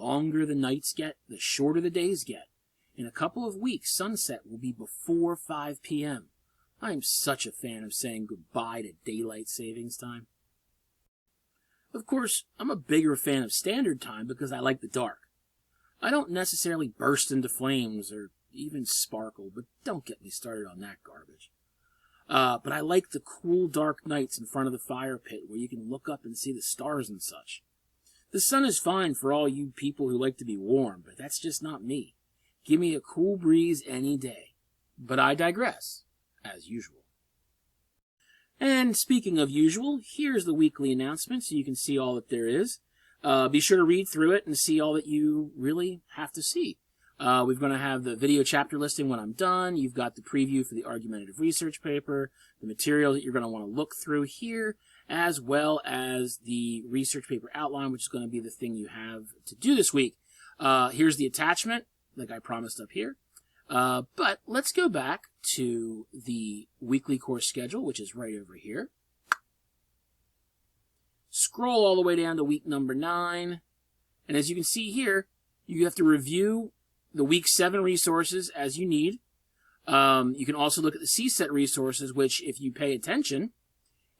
longer the nights get, the shorter the days get. In a couple of weeks, sunset will be before 5 p.m. I am such a fan of saying goodbye to daylight savings time. Of course, I'm a bigger fan of standard time because I like the dark. I don't necessarily burst into flames or even sparkle, but don't get me started on that garbage. But I like the cool, dark nights in front of the fire pit where you can look up and see the stars and such. The sun is fine for all you people who like to be warm, but that's just not me. Give me a cool breeze any day. But I digress, as usual. And speaking of usual, here's the weekly announcement so you can see all that there is. Be sure to read through it and see all that you really have to see. We're going to have the video chapter listing when I'm done. You've got the preview for the argumentative research paper, the material that you're going to want to look through here, as well as the research paper outline, which is going to be the thing you have to do this week. Here's the attachment, like I promised up here. But let's go back to the weekly course schedule, which is right over here. Scroll all the way down to week number 9. And as you can see here, you have to review the week 7 resources as you need. You can also look at the CSET resources, which, if you pay attention,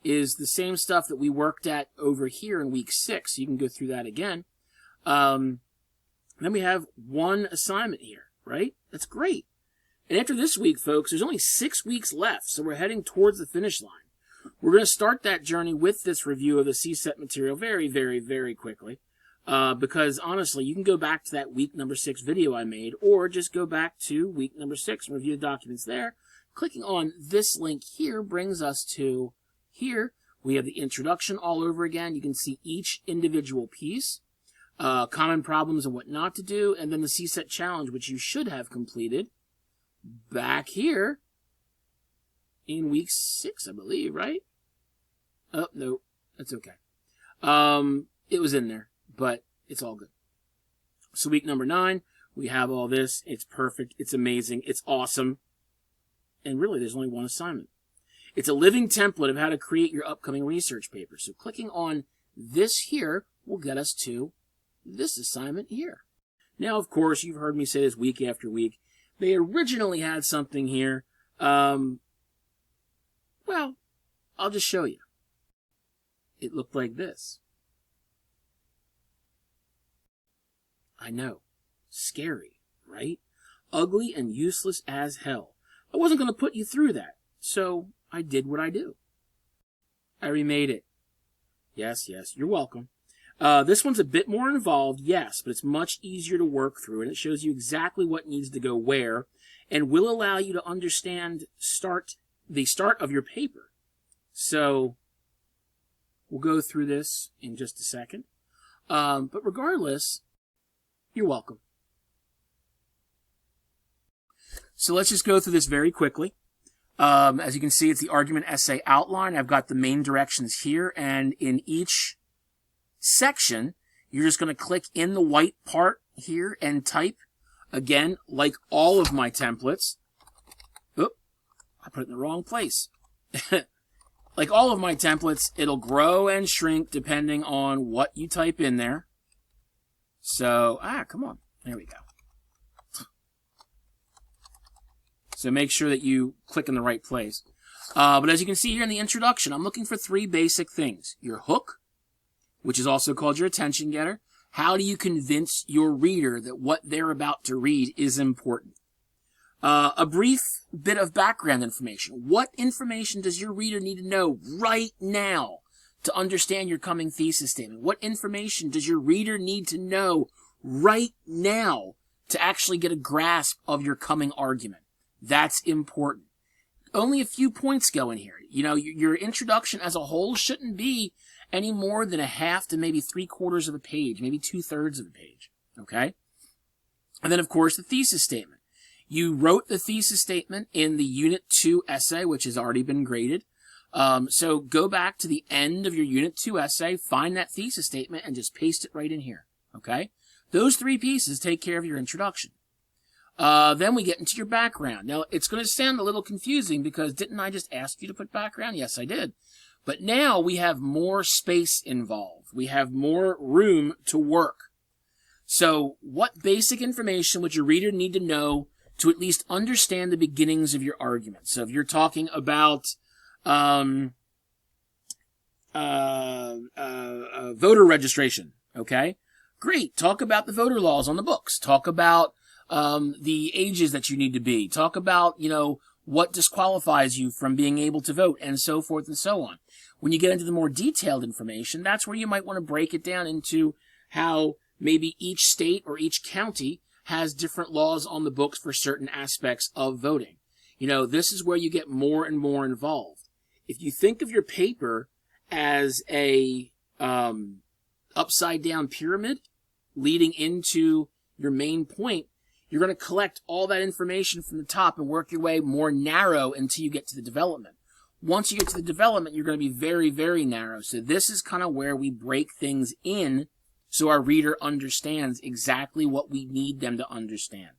is the same stuff that we worked at over here in week 6. You can go through that again. Then we have one assignment here, right? That's great. And after this week, folks, there's only 6 weeks left, so we're heading towards the finish line. We're going to start that journey with this review of the CSET material very, very, very quickly. Because, honestly, you can go back to that week number 6 video I made, or just go back to week number 6 and review the documents there. Clicking on this link here brings us to here. We have the introduction all over again. You can see each individual piece, common problems and what not to do, and then the CSET challenge, which you should have completed back here in week 6, I believe, right? Oh, no, that's okay. It was in there, but it's all good. So week number 9, we have all this. It's perfect. It's amazing. It's awesome. And really, there's only one assignment. It's a living template of how to create your upcoming research paper. So clicking on this here will get us to this assignment here. Now, of course, you've heard me say this week after week. They originally had something here. Well, I'll just show you. It looked like this. I know. Scary, right? Ugly and useless as hell. I wasn't going to put you through that, so I did what I do. I remade it. Yes, you're welcome. This one's a bit more involved, yes, but it's much easier to work through, and it shows you exactly what needs to go where, and will allow you to understand the start of your paper. So, we'll go through this in just a second. But regardless, you're welcome. So let's just go through this very quickly. As you can see, it's the argument essay outline. I've got the main directions here, and in each section, you're just going to click in the white part here and type. Again, like all of my templates. Oop, I put it in the wrong place. Like all of my templates, it'll grow and shrink depending on what you type in there. So, come on. There we go. So make sure that you click in the right place. But as you can see here in the introduction, I'm looking for 3 basic things. Your hook, which is also called your attention getter. How do you convince your reader that what they're about to read is important? A brief bit of background information. What information does your reader need to know right now to understand your coming thesis statement? What information does your reader need to know right now to actually get a grasp of your coming argument? That's important. Only a few points go in here. You know, your introduction as a whole shouldn't be any more than a half to maybe 3/4 of a page, maybe 2/3 of a page. Okay? And then, of course, the thesis statement. You wrote the thesis statement in the Unit 2 essay, which has already been graded. So go back to the end of your Unit 2 essay, find that thesis statement, and just paste it right in here. Okay? Those 3 pieces take care of your introduction. Then we get into your background. Now, it's going to sound a little confusing because didn't I just ask you to put background? Yes, I did. But now we have more space involved. We have more room to work. So what basic information would your reader need to know to at least understand the beginnings of your argument? So if you're talking about voter registration, okay? Great. Talk about the voter laws on the books. Talk about the ages that you need to be. Talk about, what disqualifies you from being able to vote, and so forth and so on. When you get into the more detailed information, that's where you might want to break it down into how maybe each state or each county has different laws on the books for certain aspects of voting. This is where you get more and more involved. If you think of your paper as a upside down pyramid leading into your main point, you're going to collect all that information from the top and work your way more narrow until you get to the development. Once you get to the development, you're going to be very, very narrow. So this is kind of where we break things in so our reader understands exactly what we need them to understand.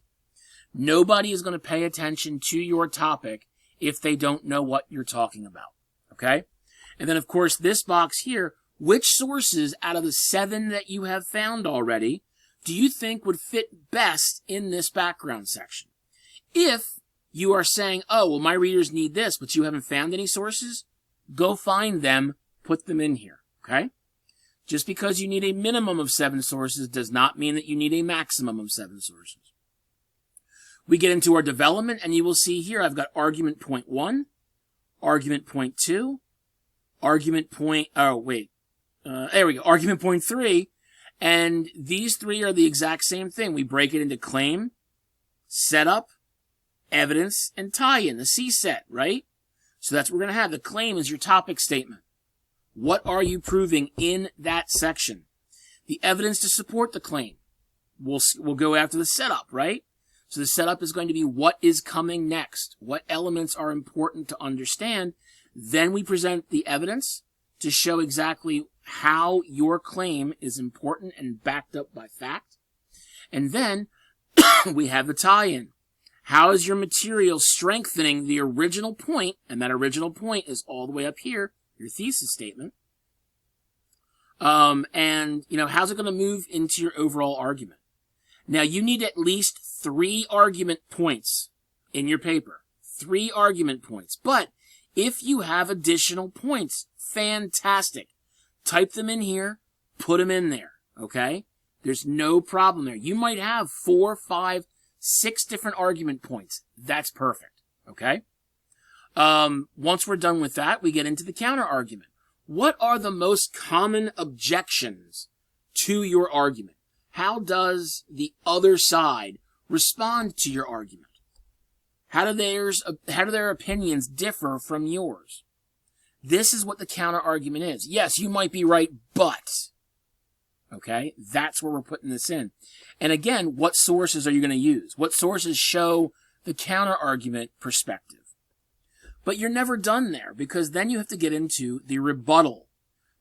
Nobody is going to pay attention to your topic if they don't know what you're talking about. Okay? And then, of course, this box here, which sources out of the 7 that you have found already do you think would fit best in this background section? If you are saying, oh, well, my readers need this, but you haven't found any sources, go find them, put them in here, okay? Just because you need a minimum of 7 sources does not mean that you need a maximum of 7 sources. We get into our development, and you will see here I've got argument point 1, argument point 2, argument point, argument point 3, and these 3 are the exact same thing. We break it into claim, setup, evidence, and tie-in, the CSET, right? So that's what we're going to have. The claim is your topic statement. What are you proving in that section? The evidence to support the claim. We'll go after the setup, right? So the setup is going to be what is coming next. What elements are important to understand. Then we present the evidence to show exactly how your claim is important and backed up by fact. And then we have the tie-in. How is your material strengthening the original point? And that original point is all the way up here, your thesis statement. How's it going to move into your overall argument? Now, you need at least 3 argument points in your paper. 3 argument points. But if you have additional points, fantastic. Type them in here, put them in there, okay? There's no problem there. You might have 4, 5, 6 different argument points. That's perfect, okay? Once we're done with that, we get into the counter argument. What are the most common objections to your argument? How does the other side respond to your argument? How do their opinions differ from yours? This is what the counter argument is. Yes, you might be right, but, okay, that's where we're putting this in. And again, what sources are you going to use? What sources show the counter argument perspective? But you're never done there, because then you have to get into the rebuttal,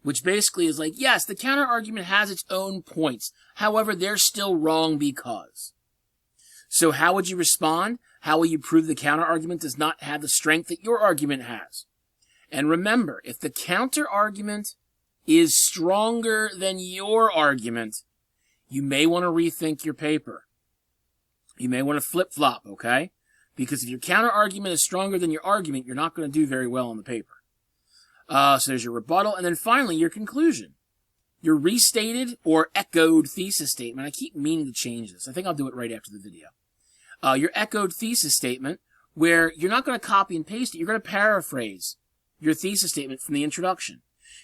which basically is like, yes, the counter argument has its own points. However, they're still wrong because. So how would you respond? How will you prove the counter argument does not have the strength that your argument has? And remember, if the counter argument is stronger than your argument, you may want to rethink your paper. You may want to flip-flop, okay? Because if your counter argument is stronger than your argument, you're not going to do very well on the paper. So there's your rebuttal, and then finally your conclusion. Your restated or echoed thesis statement. I keep meaning to change this. I think I'll do it right after the video. Your echoed thesis statement, where you're not going to copy and paste it. You're going to paraphrase your thesis statement from the introduction.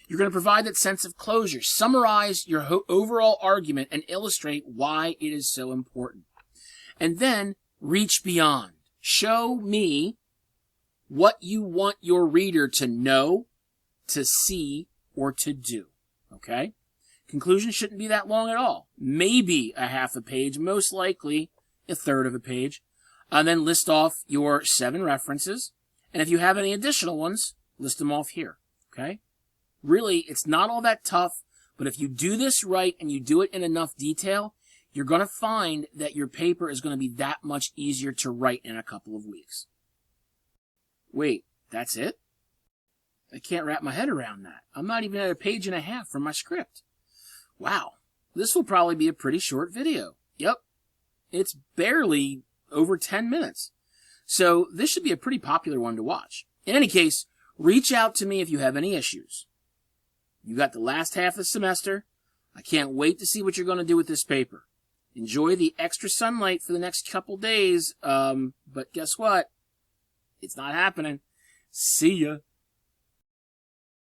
You're going to provide that sense of closure, summarize your overall argument, and illustrate why it is so important. And then reach beyond. Show me what you want your reader to know, to see, or to do. Okay? Conclusion shouldn't be that long at all. Maybe a half a page, most likely a third of a page. And then list off your 7 references. And if you have any additional ones, list them off here. Okay? Really, it's not all that tough, but if you do this right and you do it in enough detail, you're going to find that your paper is going to be that much easier to write in a couple of weeks. Wait, that's it? I can't wrap my head around that. I'm not even at a page and a half from my script. Wow. this will probably be a pretty short video. Yep, it's barely over 10 minutes. So this should be a pretty popular one to watch. In any case, reach out to me if you have any issues. You got the last half of the semester. I can't wait to see what you're going to do with this paper. Enjoy the extra sunlight for the next couple days. But guess what? It's not happening. See ya.